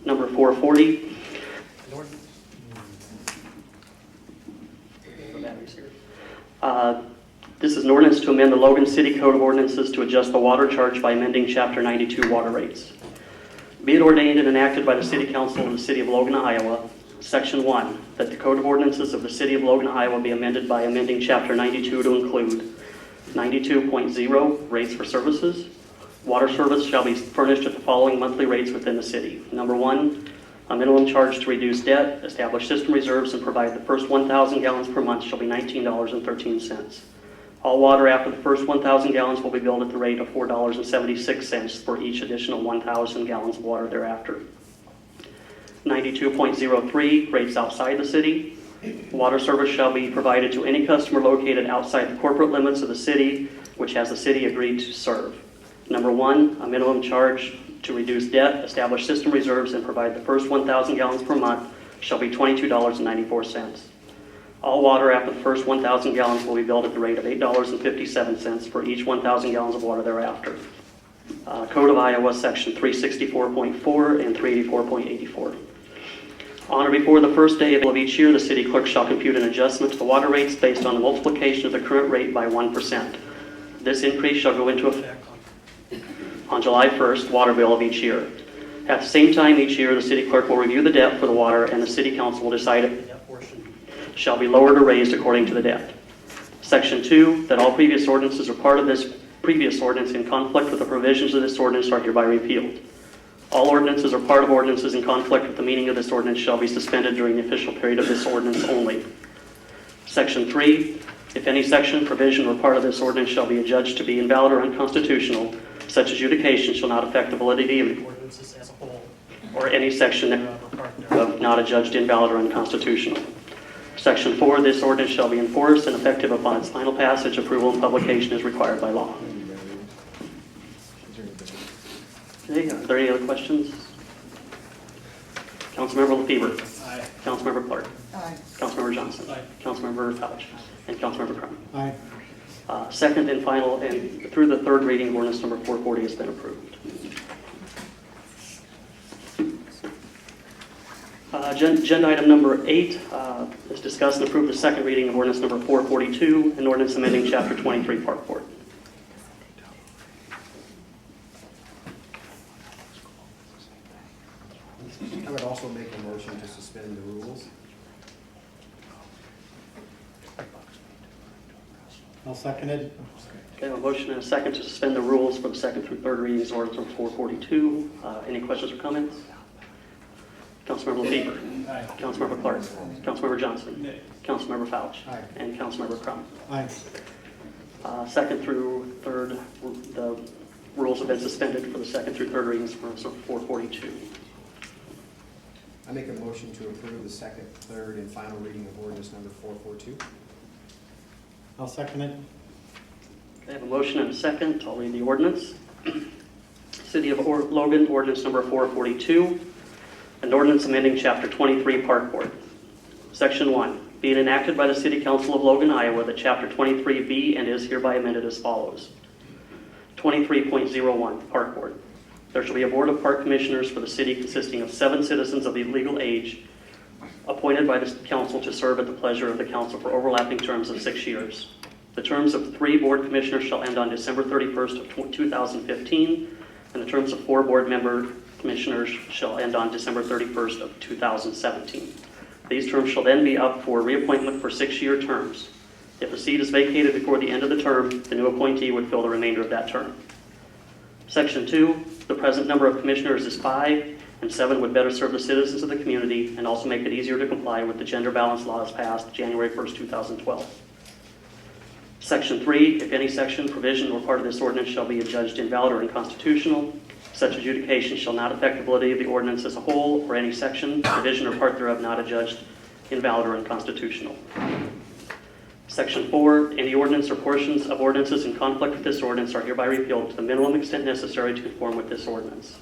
number 440. This is an ordinance to amend the Logan City Code of Ordinances to adjust the water charge by amending Chapter 92 water rates. Be it ordained and enacted by the City Council of the City of Logan, Iowa, Section 1, that the Code of Ordinances of the City of Logan, Iowa be amended by amending Chapter 92 to include 92.0 rates for services. Water service shall be furnished at the following monthly rates within the city. Number 1, a minimum charge to reduce debt, establish system reserves, and provide the first 1,000 gallons per month shall be $19.13. All water after the first 1,000 gallons will be billed at the rate of $4.76 for each additional 1,000 gallons of water thereafter. 92.03 rates outside the city. Water service shall be provided to any customer located outside the corporate limits of the city, which has the city agreed to serve. Number 1, a minimum charge to reduce debt, establish system reserves, and provide the first 1,000 gallons per month shall be $22.94. All water after the first 1,000 gallons will be billed at the rate of $8.57 for each 1,000 gallons of water thereafter. Code of Iowa, Section 364.4 and 384.84. On or before the first day of each year, the city clerk shall compute an adjustment to the water rates based on the multiplication of the current rate by 1%. This increase shall go into effect on July 1st, water bill of each year. At the same time each year, the city clerk will review the debt for the water, and the city council will decide if the debt portion shall be lowered or raised according to the debt. Section 2, that all previous ordinances or part of this previous ordinance in conflict with the provisions of this ordinance are hereby repealed. All ordinances or part of ordinances in conflict with the meaning of this ordinance shall be suspended during the official period of this ordinance only. Section 3, if any section, provision, or part of this ordinance shall be adjudged to be invalid or unconstitutional, such adjudication shall not affect the validity of the ordinances as a whole, or any section of not adjudged invalid or unconstitutional. Section 4, this ordinance shall be enforced and effective upon its final passage, approval, and publication as required by law. Okay, are there any other questions? Councilmember Lefebvre. Aye. Councilmember Clark. Aye. Councilmember Johnson. Aye. Councilmember Fouch. And Councilmember Crum. Aye. Second and final, and through the third reading, ordinance number 440 has been approved. Agenda item number 8 is discuss and approve the second reading of ordinance number 442, an ordinance amending Chapter 23 Park Board. I would also make a motion to suspend the rules. I'll second it. Okay, a motion and a second to suspend the rules for the second through third readings of ordinance number 442. Any questions or comments? Councilmember Lefebvre. Aye. Councilmember Clark. Councilmember Johnson. Nay. Councilmember Fouch. Aye. And Councilmember Crum. Aye. Second through third, the rules have been suspended for the second through third readings for ordinance number 442. I make a motion to approve the second, third, and final reading of ordinance number 442. I'll second it. I have a motion and a second. I'll read the ordinance. City of Logan, ordinance number 442, an ordinance amending Chapter 23 Park Board. Section 1, being enacted by the City Council of Logan, Iowa, that Chapter 23 be and is hereby amended as follows. 23.01 Park Board. There shall be a Board of Park Commissioners for the city consisting of 7 citizens of the legal age appointed by the council to serve at the pleasure of the council for overlapping terms of 6 years. The terms of 3 board commissioners shall end on December 31st of 2015, and the terms of 4 board member commissioners shall end on December 31st of 2017. These terms shall then be up for reappointment for 6-year terms. If a seat is vacated before the end of the term, the new appointee would fill the remainder of that term. Section 2, the present number of commissioners is 5, and 7 would better serve the citizens of the community and also make it easier to comply with the gender balance laws passed January 1st, 2012. Section 3, if any section, provision, or part of this ordinance shall be adjudged invalid or unconstitutional, such adjudication shall not affect the validity of the ordinance as a whole or any section, provision, or part thereof not adjudged invalid or unconstitutional. Section 4, any ordinance or portions of ordinances in conflict with this ordinance are hereby repealed to the minimum extent necessary to conform with this ordinance.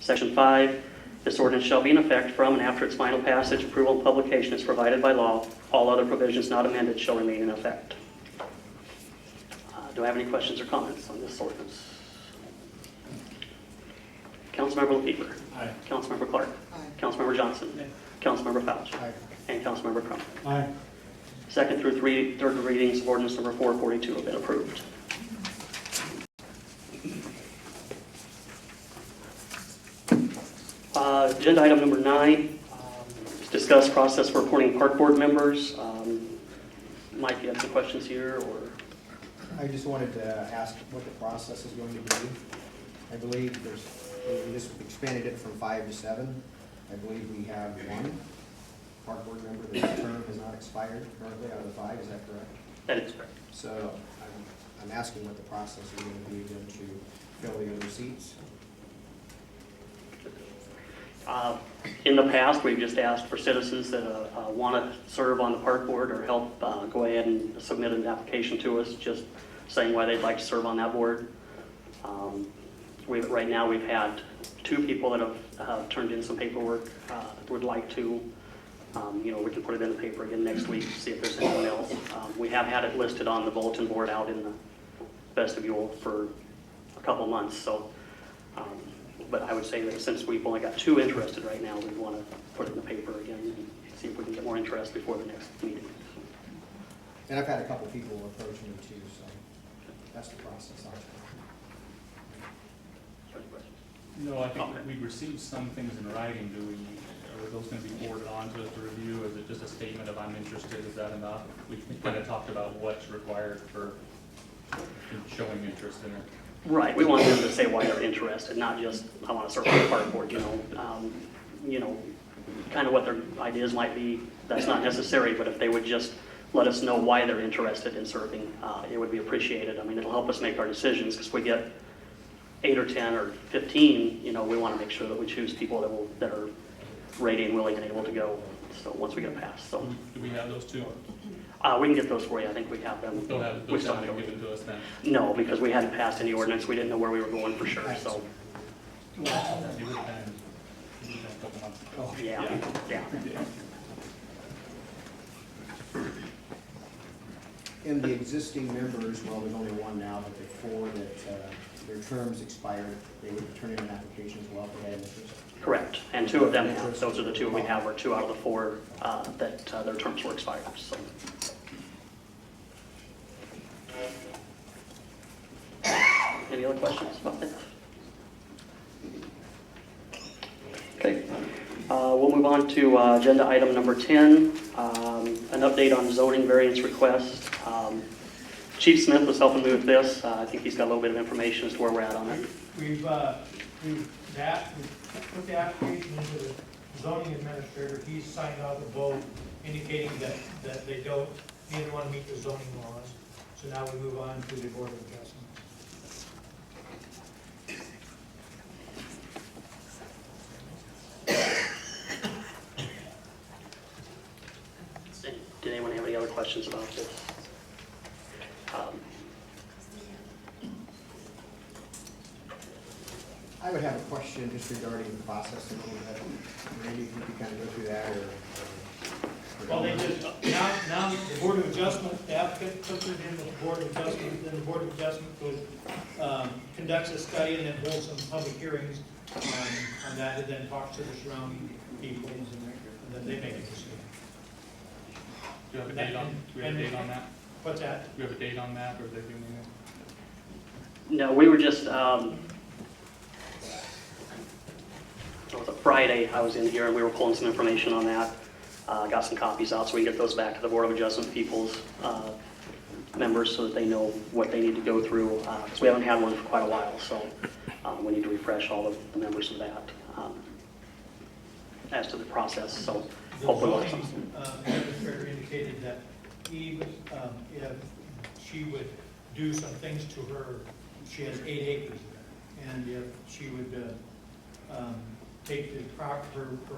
Section 5, this ordinance shall be in effect from and after its final passage, approval, and publication is provided by law. All other provisions not amended shall remain in effect. Do I have any questions or comments on this ordinance? Councilmember Lefebvre. Aye. Councilmember Clark. Aye. Johnson. Councilmember Fauch. Aye. And Councilmember Crum. Aye. Second through third readings of ordinance number 442 have been approved. Agenda item number 9, is discuss process for appointing park board members. Mike, you have some questions here, or? I just wanted to ask what the process is going to be. I believe we just expanded it from 5 to 7. I believe we have one park board member that's term has not expired currently out of the 5, is that correct? That is correct. So I'm asking what the process is going to be then to fill the other seats. In the past, we've just asked for citizens that want to serve on the park board or help go ahead and submit an application to us, just saying why they'd like to serve on that board. Right now, we've had 2 people that have turned in some paperwork that would like to. We can put it in the paper again next week, see if there's anyone else. We have had it listed on the bulletin board out in the vestibule for a couple months, so. But I would say that since we've only got 2 interested right now, we want to put it in the paper again and see if we can get more interest before the next meeting. And I've had a couple people approach me too, so that's the process. No, I think we received some things in writing. Are those going to be forwarded on to us to review? Is it just a statement of I'm interested? Is that enough? We kind of talked about what's required for showing interest in it. Right, we want them to say why they're interested, not just, I want to serve on the park board, kind of what their ideas might be. That's not necessary, but if they would just let us know why they're interested in serving, it would be appreciated. I mean, it'll help us make our decisions, because we get 8 or 10 or 15, we want to make sure that we choose people that are ready and willing and able to go. So once we get past, so. Do we have those 2? We can get those for you. I think we have them. They'll have We still them have them. given to us then. No, because we hadn't passed any ordinance. We didn't know where we were going for sure, so. You would have been a couple months ago. Yeah. And the existing members, well, there's only one now, but the 4 that their terms expired, they would turn in an application as well if they had interest. Correct, and 2 of them have. Those are the 2 we have, or 2 out of the 4 that their terms were expired, so. Any other questions about that? Okay, we'll move on to agenda item number 10, an update on zoning variance request. Chief Smith was helping me with this. I think he's got a little bit of information as to where we're at on it. We've put the application into the zoning administrator. He's signed out the vote indicating that they don't, neither one meet the zoning laws. So now we move on to the Board of Adjustment. Did anyone have any other questions about this? I would have a question just regarding the process a little bit. Maybe if you could kind of go through that or Well, they just, now the Board of Adjustment, the applicant puts it in the Board of Adjustment, then the Board of Adjustment goes, conducts a study and then holds some public hearings on that, and then talks to the surrounding people, and then they make a decision. Do you have a date on that? What's that? Do you have a date on that, or are they doing it? No, we were just, it was a Friday, I was in here and we were pulling some information on that. Got some copies out so we can get those back to the Board of Adjustment people's members so that they know what they need to go through. Because we haven't had one for quite a while, so we need to refresh all of the members of that as to the process. So The hopefully we'll have zoning something. administrator indicated that he would, if she would do some things to her, she has 8 acres there, and if she would take her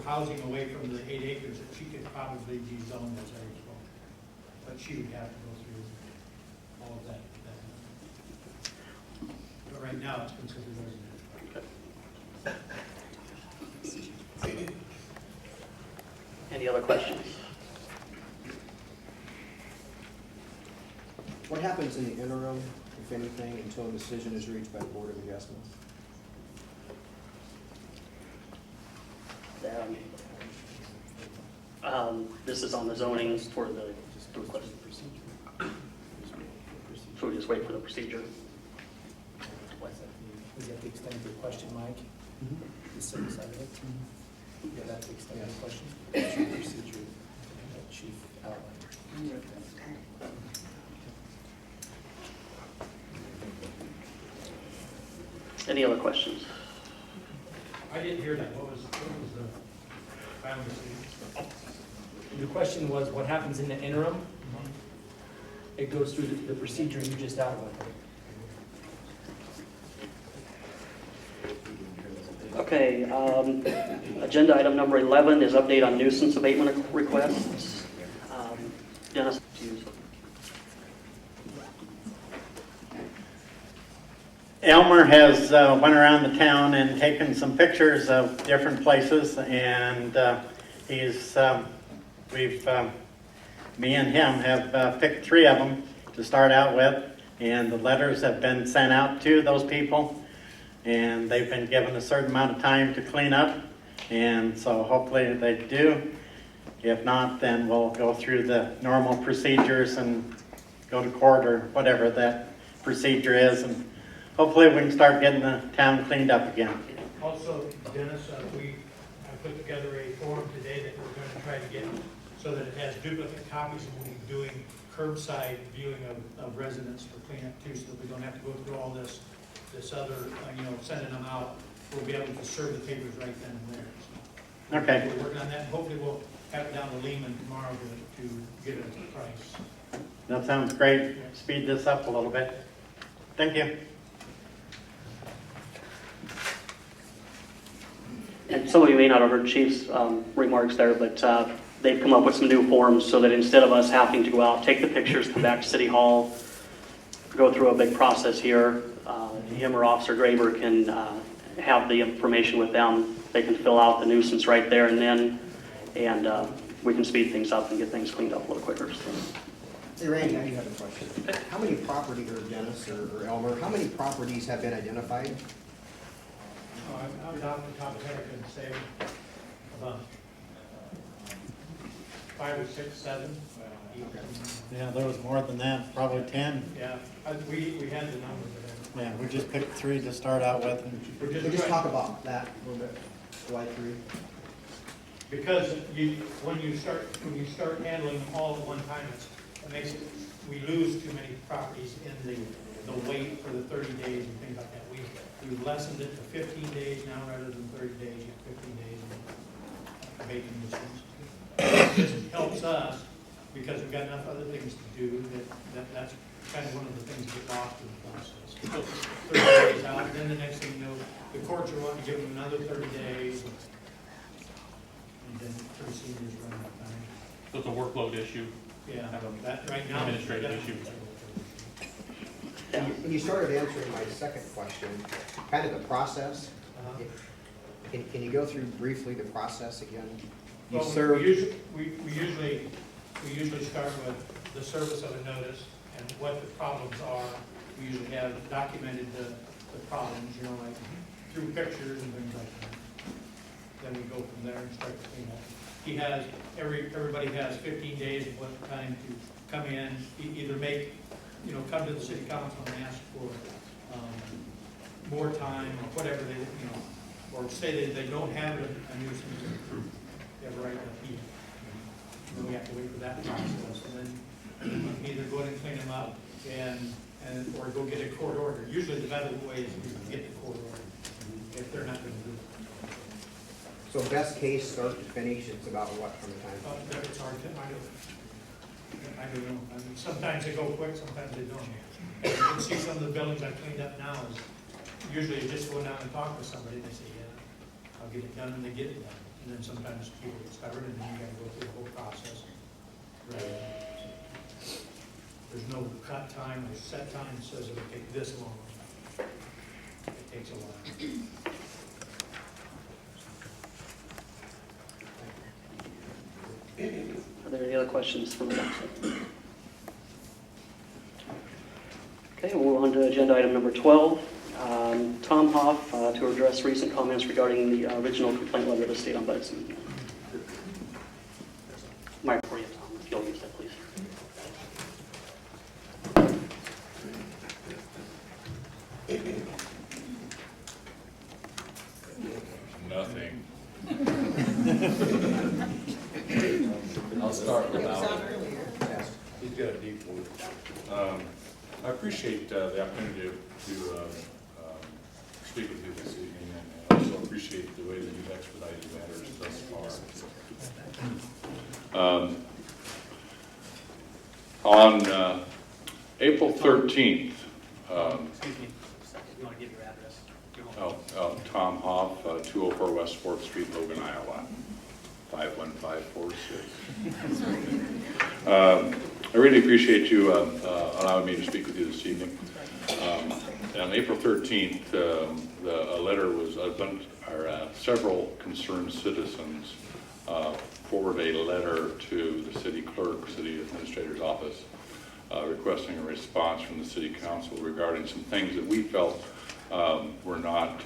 housing away from the 8 acres, that she could probably be zoned as agricultural. But she would have to go through all of that. But right now, it's considered residential. Any other questions? what happens in the interim, if anything, until a decision is reached by the Board of Adjustments? This is on the zoning for the request. So we just wait for the procedure. Is that the extent of your question, Mike? The second side of it? Yeah, that's the extent of the question. Procedure that Chief outlined. Any other questions? I didn't hear that. What was the final decision? The question was, what happens in the interim? It goes through the procedure you just outlined. Okay, agenda item number 11 is update on nuisance abatement requests. Dennis, to you. Elmer has went around the town and taken some pictures of different places, and me and him have picked 3 of them to start out with, and the letters have been sent out to those people, and they've been given a certain amount of time to clean up, and so hopefully they do. If not, then we'll go through the normal procedures and go to court or whatever that procedure is, and hopefully we can start getting the town cleaned up again. Also, Dennis, I put together a form today that we're going to try to get so that it has duplicate copies, and we'll be doing curbside viewing of residents for cleanup too, so that we don't have to go through all this other, sending them out. We'll be able to serve the papers right then and there. So Okay. we're working on that, and hopefully we'll have it down to Lehman tomorrow to get a price. That sounds great. Speed this up a little bit. Thank you. And some of you may not have heard Chief's remarks there, but they've come up with some new forms so that instead of us having to go out, take the pictures, come back to City Hall, go through a big process here, him or Officer Graber can have the information with them. They can fill out the nuisance right there and then, and we can speed things up and get things cleaned up a little quicker. So. Hey, Randy, I do have a question. How many property, or Dennis or Elmer, how many properties have been identified? I'm off the top of my head, I can say about 5 or 6, 7. Yeah, there was more than that, probably 10. Yeah, we had the number, but Yeah, we just picked 3 to start out with. we're Can we just just trying. talk about that a little bit, July 3? Because when you start handling them all at one time, it makes it, we lose too many properties in the wait for the 30 days and things like that. We've lessened it to 15 days now rather than 30 days, you have 15 days of abating nuisance. This helps us because we've got enough other things to do that's kind of one of the things that get lost in the process. 30 days out, and then the next thing you know, the courts are wanting to give them another 30 days. And then pretty soon it's running out of time. So it's a workload issue. Yeah, that right now. Administrative issue. Yeah. And you started answering my second question, kind of the process. Uh-huh. Can you go through briefly the process again? You Well, served, we usually start with the service of a notice and what the problems are. We usually have documented the problems, like through pictures and things like that. Then we go from there and start to clean up. Everybody has 15 days of what time to come in, either come to the city council and ask for more time or whatever they, or say that they don't have a nuisance. They have a right to appeal. Then we have to wait for that process, and then either go ahead and clean them up or go get a court order. Usually the better way is to get the court order if they're not going to do it. so best case, start to finish, it's about what from the time? It's hard to, I don't know. I mean, sometimes they go quick, sometimes they don't. You can see some of the buildings I've cleaned up now is usually just go down and talk to somebody and they say, yeah, I'll get it done, and they get it done. And then sometimes people get stubborn and then you gotta go through the whole process. There's no cut time or set time that says it'll take this long. It takes a while. Are there any other questions from the council? Okay, we'll move on to agenda item number 12. Tom Hoff to address recent comments regarding the original complaint letter of the state ombudsman. I'll start with Sound Alan. earlier. Yes. He's got a deep voice. I appreciate the opportunity to speak with you this evening, and also appreciate the way that you've expedited matters thus far. On April 13th, Excuse me, you want to give your address? Tom Hoff, 204 West 4th Street, Logan, Iowa, 51546. I really appreciate you allowing me to speak with you this evening. On April 13th, a letter was, several concerned citizens forwarded a letter to the city clerk, city administrator's office, requesting a response from the city council regarding some things that we felt were not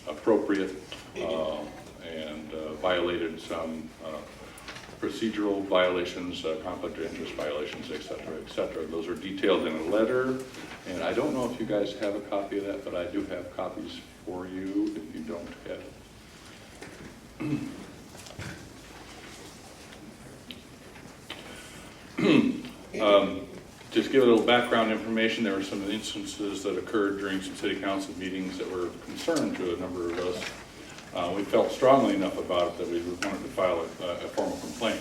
appropriate and violated some procedural violations, conflict of interest violations, et cetera, et cetera. Those are detailed in a letter, and I don't know if you guys have a copy of that, but I do have copies for you if you don't have it. Just give a little background information. There were some instances that occurred during some city council meetings that were concerned to a number of us. We felt strongly enough about it that we wanted to file a formal complaint.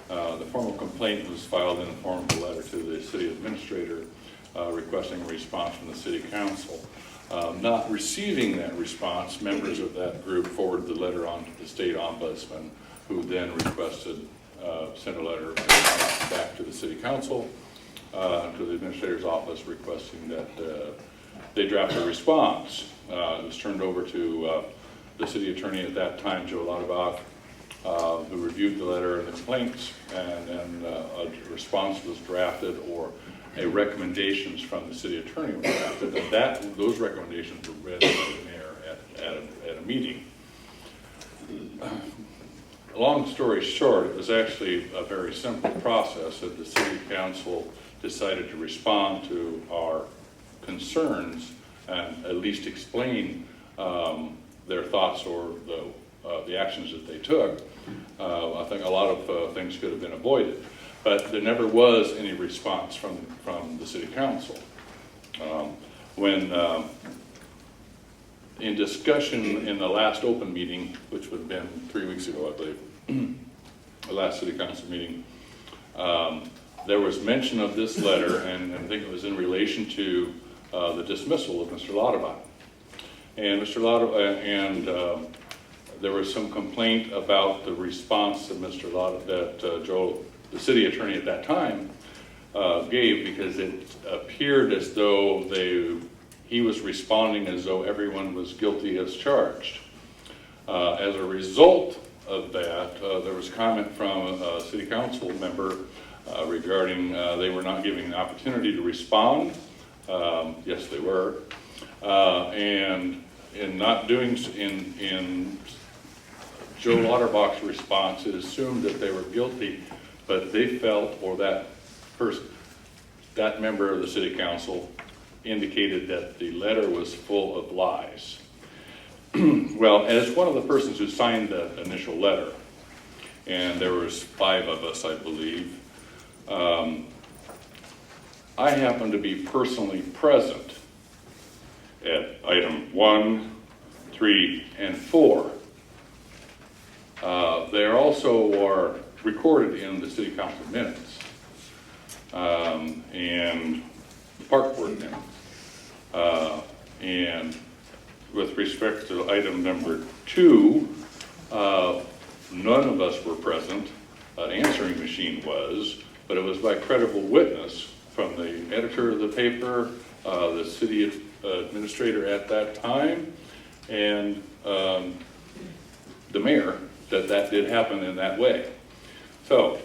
The formal complaint was filed in the form of a letter to the city administrator requesting a response from the city council. Not receiving that response, members of that group forwarded the letter on to the state ombudsman, who then requested, sent a letter back to the city council, to the administrator's office, requesting that they draft a response. It was turned over to the city attorney at that time, Joe Lauterbach, who reviewed the letter and the complaints, and then a response was drafted, or a recommendations from the city attorney were drafted, and those recommendations were read to the mayor at a meeting. Long story short, it was actually a very simple process that the city council decided to respond to our concerns and at least explain their thoughts or the actions that they took. I think a lot of things could have been avoided, but there never was any response from the city council. When in discussion in the last open meeting, which would have been 3 weeks ago, I believe, the last city council meeting, there was mention of this letter, and I think it was in relation to the dismissal of Mr. Lauterbach. And there was some complaint about the response that Joe, the city attorney at that time, gave, because it appeared as though he was responding as though everyone was guilty as charged. As a result of that, there was comment from a city council member regarding they were not giving an opportunity to respond. Yes, they were. And in not doing, in Joe Lauterbach's response, it assumed that they were guilty, but they felt, or that member of the city council indicated that the letter was full of lies. Well, as one of the persons who signed the initial letter, and there was 5 of us, I believe, I happened to be personally present at item 1, 3, and 4. They also are recorded in the city council minutes and the park board minutes. And with respect to item number 2, none of us were present. An answering machine was, but it was by credible witness from the editor of the paper, the city administrator at that time, and the mayor, that did happen in that way. So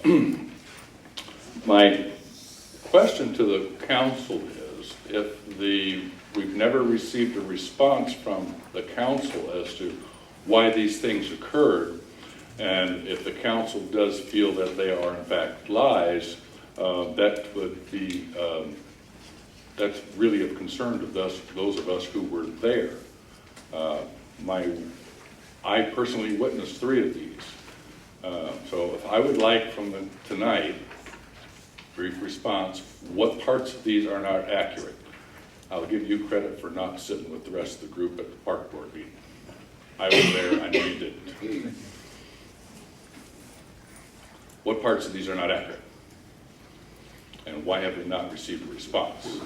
my question to the council is, if we've never received a response from the council as to why these things occurred, and if the council does feel that they are in fact lies, that would be, that's really of concern to those of us who were there. My I personally witnessed 3 of these. So if I would like from the, tonight, brief response, what parts of these are not accurate? I'll give you credit for not sitting with the rest of the group at the park board meeting. I was there, I know you didn't. What parts of these are not accurate? And why have we not received a response?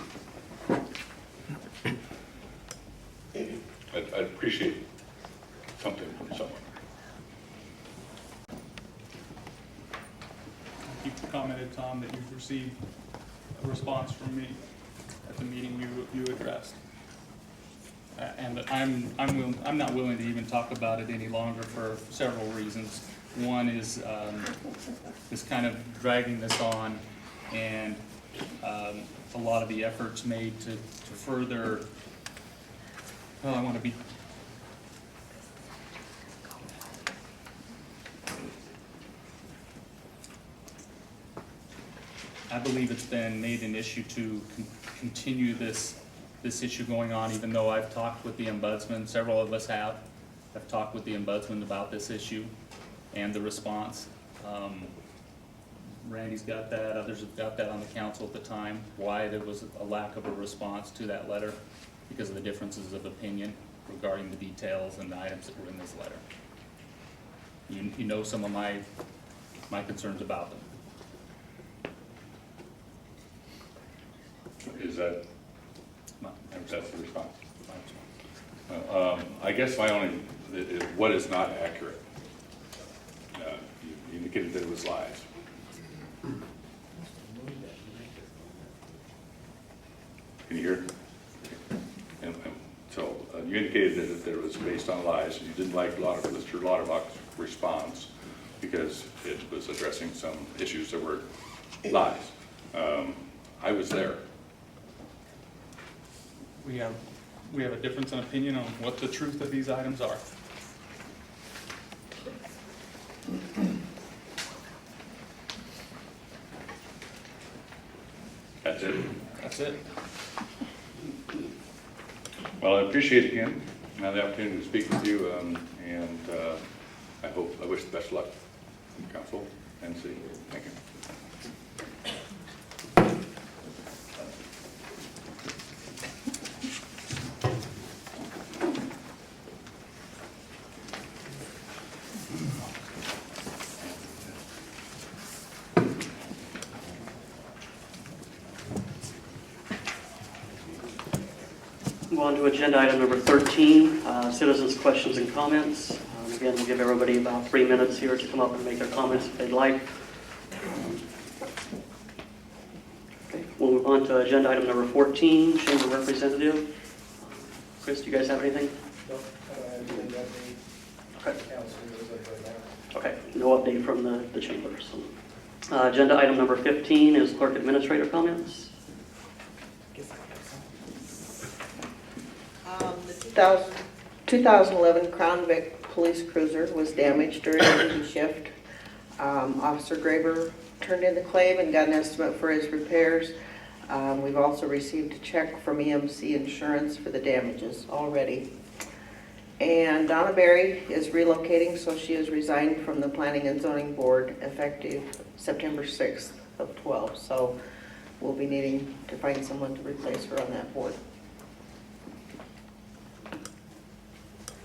I'd appreciate something from someone. You commented, Tom, that you've received a response from me at the meeting you addressed. And I'm not willing to even talk about it any longer for several reasons. One is this kind of dragging this on, and a lot of the efforts made to further, well, I want to be, I believe it's been made an issue to continue this issue going on, even though I've talked with the ombudsman, several of us have. I've talked with the ombudsman about this issue and the response. Randy's got that, others have got that on the council at the time, why there was a lack of a response to that letter, because of the differences of opinion regarding the details and the items that were in this letter. You know some of my concerns about them. Is that, that's the response? I guess my only, what is not accurate? You indicated that it was lies. Can you hear? And so you indicated that it was based on lies, and you didn't like Mr. Lauterbach's response because it was addressing some issues that were lies. I was there. We have a difference in opinion on what the truth of these items are. That's it. That's it. Well, I appreciate again the opportunity to speak with you, and I wish the best of luck, council and city. Thank you. Move on to agenda item number 13, citizens' questions and comments. Again, we'll give everybody about 3 minutes here to come up and make their comments if they'd like. Okay, we'll move on to agenda item number 14, chamber representative. Chris, do you guys have anything? No, I don't have anything that the Okay. council is up right now. Okay, no update from the chamber. So, agenda item number 15 is clerk administrator comments. The 2011 Crown Vic police cruiser was damaged during a duty shift. Officer Graber turned in the claim and got an estimate for his repairs. We've also received a check from EMC Insurance for the damages already. And Donna Berry is relocating, so she has resigned from the Planning and Zoning Board effective September 6th of 12. So we'll be needing to find someone to replace her on that board.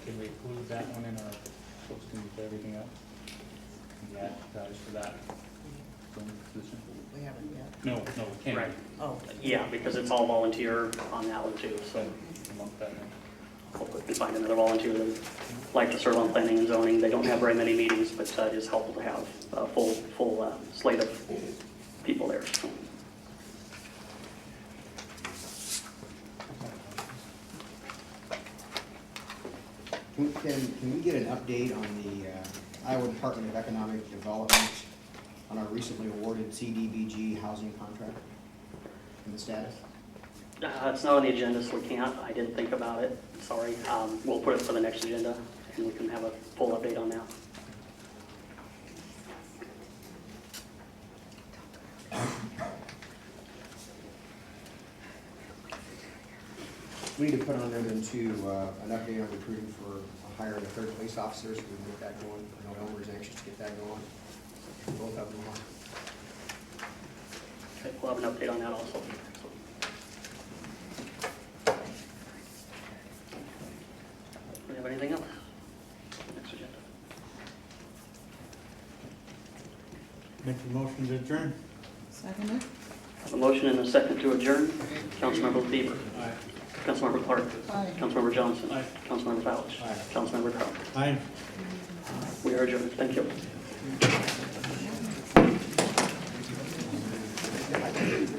Can we include that one in our posting with everything else? Can we advertise for that position? We haven't yet. No, we can't. Right. Oh. Yeah, because it's all volunteer on that one too, so Lump that in. hopefully we can find another volunteer that would like to serve on planning and zoning. They don't have very many meetings, but it is helpful to have a full slate of people there. So. Can we get an update on the Iowa Department of Economic Development on our recently awarded CDBG housing contract and the status? It's not on the agenda, so we can't. I didn't think about it. Sorry. We'll put it for the next agenda, and we can have a full update on that. we need to put on there then too, an update on recruiting for hiring a third police officer, so we can get that going. I know Elmer's anxious to get that going. Both of them are. Okay, we'll have an update on that also. Do we have anything else? Next agenda. Make a motion to adjourn. Second. A motion and a second to adjourn. Councilmember Bieber. Aye. Councilmember Clark. Aye. Councilmember Johnson. Aye. Councilmember Fowles. Aye. Councilmember Crum. Aye. We are adjourned. Thank you.